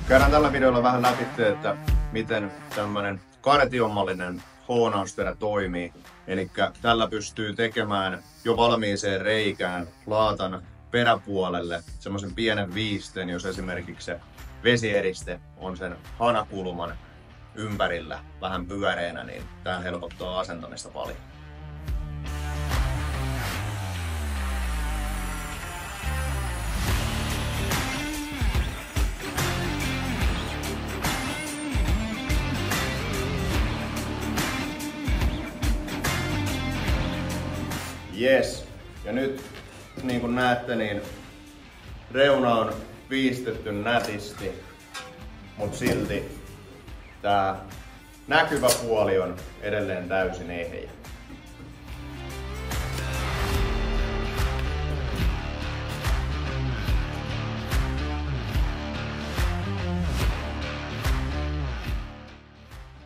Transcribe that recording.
Käydään tällä videolla vähän läpi, että miten tämmönen kartionmallinen hoonausterä toimii. Eli tällä pystyy tekemään jo valmiiseen reikään laatan peräpuolelle semmoisen pienen viisteen, jos esimerkiksi se vesieriste on sen hanakulman ympärillä vähän pyöreänä, niin tämä helpottaa asentamista paljon. Yes. Ja nyt niin kuin näette, niin reuna on viistetty nätisti, mutta silti tää näkyvä puoli on edelleen täysin ehjä.